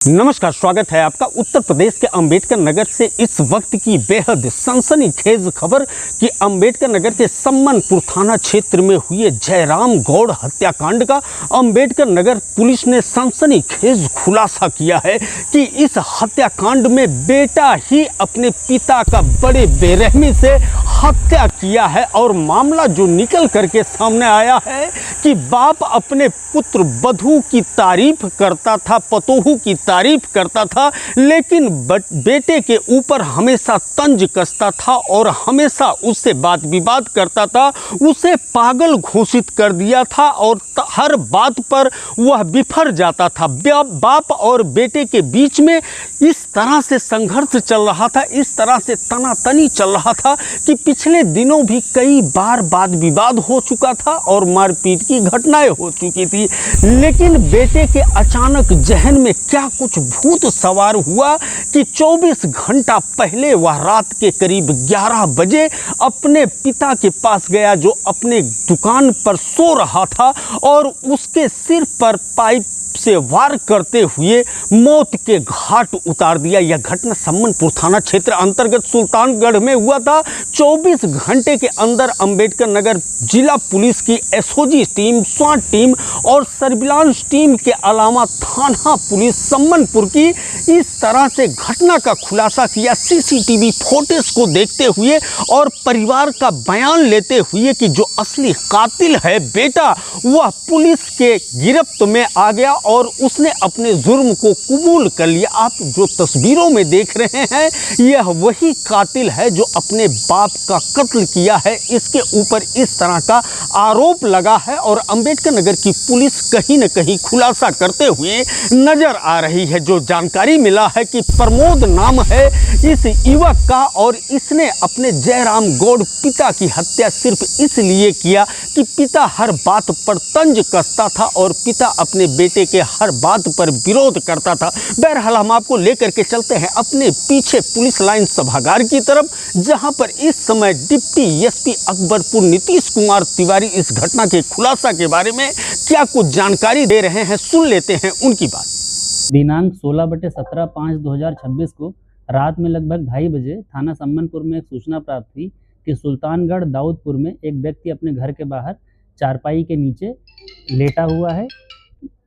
नमस्कार, स्वागत है आपका उत्तर प्रदेश के अंबेडकर नगर से इस वक्त की बेहद सनसनीखेज खबर कि अंबेडकर नगर के सम्मनपुर थाना क्षेत्र में हुए जयराम गौड़ हत्याकांड का अंबेडकर नगर पुलिस ने सनसनीखेज खुलासा किया है कि इस हत्याकांड में बेटा ही अपने पिता का बड़े बेरहमी से हत्या किया है। और मामला जो निकल करके सामने आया है कि बाप अपने पुत्र बधू की तारीफ करता था, पतोहू की तारीफ करता था, लेकिन बेटे के ऊपर हमेशा तंज कसता था और हमेशा उससे वाद विवाद करता था, उसे पागल घोषित कर दिया था और हर बात पर वह बिफर जाता था। बाप और बेटे के बीच में इस तरह से संघर्ष चल रहा था, इस तरह से तनातनी चल रहा था कि पिछले दिनों भी कई बार वाद विवाद हो चुका था और मारपीट की घटनाएं हो चुकी थी। लेकिन बेटे के अचानक जहन में क्या कुछ भूत सवार हुआ कि 24 घंटा पहले वह रात के करीब 11 बजे अपने पिता के पास गया जो अपने दुकान पर सो रहा था और उसके सिर पर पाइप से वार करते हुए मौत के घाट उतार दिया। यह घटना सम्मनपुर थाना क्षेत्र अंतर्गत सुल्तानगढ़ में हुआ था। 24 घंटे के अंदर अंबेडकर नगर जिला पुलिस की एसओजी टीम, स्वाट टीम और सर्विलांस टीम के अलावा थाना पुलिस सम्मनपुर की इस तरह से घटना का खुलासा किया, सीसीटीवी फुटेज को देखते हुए और परिवार का बयान लेते हुए कि जो असली कातिल है बेटा वह पुलिस के गिरफ्त में आ गया और उसने अपने जुर्म को कबूल कर लिया। आप जो तस्वीरों में देख रहे हैं यह वही कातिल है जो अपने बाप का कत्ल किया है। इसके ऊपर इस तरह का आरोप लगा है और अंबेडकर नगर की पुलिस कहीं न कहीं खुलासा करते हुए नजर आ रही है। जो जानकारी मिला है कि प्रमोद नाम है इस युवक का और इसने अपने जयराम गौड़ पिता की हत्या सिर्फ इसलिए किया कि पिता हर बात पर तंज कसता था और पिता अपने बेटे के हर बात पर विरोध करता था। बहरहाल हम आपको लेकर के चलते हैं अपने पीछे पुलिस लाइन सभागार की तरफ, जहां पर इस समय डिप्टी एसपी अकबरपुर नीतीश कुमार तिवारी इस घटना के खुलासा के बारे में क्या कुछ जानकारी दे रहे हैं, सुन लेते हैं उनकी बात। दिनांक 16/17/5/2026 को रात में लगभग 2:30 बजे थाना सम्मनपुर में एक सूचना प्राप्त हुई कि सुल्तानगढ़ दाऊदपुर में एक व्यक्ति अपने घर के बाहर चारपाई के नीचे लेटा हुआ है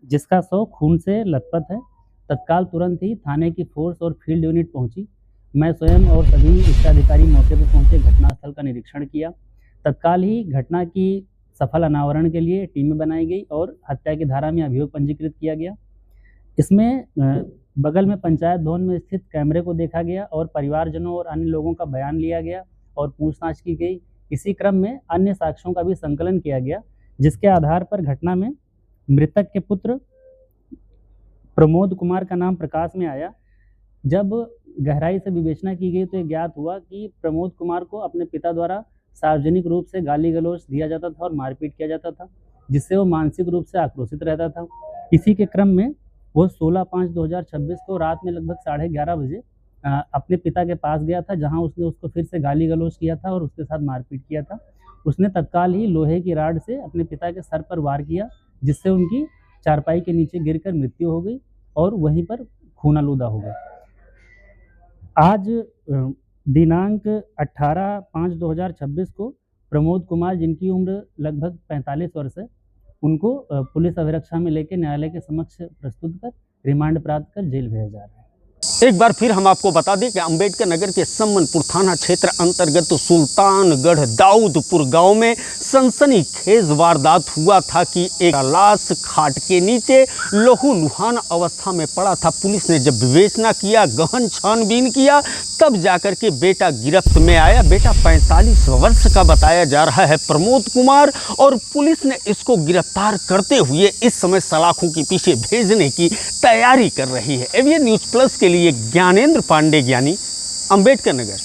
जिसका शव खून से लथपथ है। तत्काल तुरंत ही थाने की फोर्स और फील्ड यूनिट पहुंची। मैं स्वयं और सभी उच्चाधिकारी मौके पर पहुंचे, घटनास्थल का निरीक्षण किया। तत्काल ही घटना की सफल अनावरण के लिए टीमें बनाई गई और हत्या की धारा में अभियोग पंजीकृत किया गया। इसमें बगल में पंचायत भवन में स्थित कैमरे को देखा गया और परिवारजनों और अन्य लोगों का बयान लिया गया और पूछताछ की गई। इसी क्रम में अन्य साक्ष्यों का भी संकलन किया गया, जिसके आधार पर घटना में मृतक के पुत्र प्रमोद कुमार का नाम प्रकाश में आया। जब गहराई से विवेचना की गई तो ये ज्ञात हुआ कि प्रमोद कुमार को अपने पिता द्वारा सार्वजनिक रूप से गाली गलौज दिया जाता था और मारपीट किया जाता था, जिससे वो मानसिक रूप से आक्रोशित रहता था। इसी के क्रम में वो 16/5/2026 को रात में लगभग 11:30 बजे अपने पिता के पास गया था, जहां उसने उसको फिर से गाली गलौज किया था और उसके साथ मारपीट किया था। उसने तत्काल ही लोहे की राड से अपने पिता के सर पर वार किया, जिससे उनकी चारपाई के नीचे गिरकर मृत्यु हो गई और वहीं पर खून आलूदा हो गया। आज दिनांक 18/5/2026 को प्रमोद कुमार, जिनकी उम्र लगभग 45 वर्ष है, उनको पुलिस अभिरक्षा में लेकर न्यायालय के समक्ष प्रस्तुत कर रिमांड प्राप्त कर जेल भेजा जा रहा है। एक बार फिर हम आपको बता दें कि अंबेडकर नगर के सम्मनपुर थाना क्षेत्र अंतर्गत सुल्तानगढ़ दाऊदपुर गांव में सनसनीखेज वारदात हुआ था कि एक लाश खाट के नीचे लहूलुहान अवस्था में पड़ा था। पुलिस ने जब विवेचना किया, गहन छानबीन किया, तब जाकर के बेटा गिरफ्त में आया। बेटा 45 वर्ष का बताया जा रहा है प्रमोद कुमार और पुलिस ने इसको गिरफ्तार करते हुए इस समय सलाखों के पीछे भेजने की तैयारी कर रही है। एवीएन न्यूज़ प्लस के लिए ज्ञानेंद्र पांडे ज्ञानी, अंबेडकर नगर।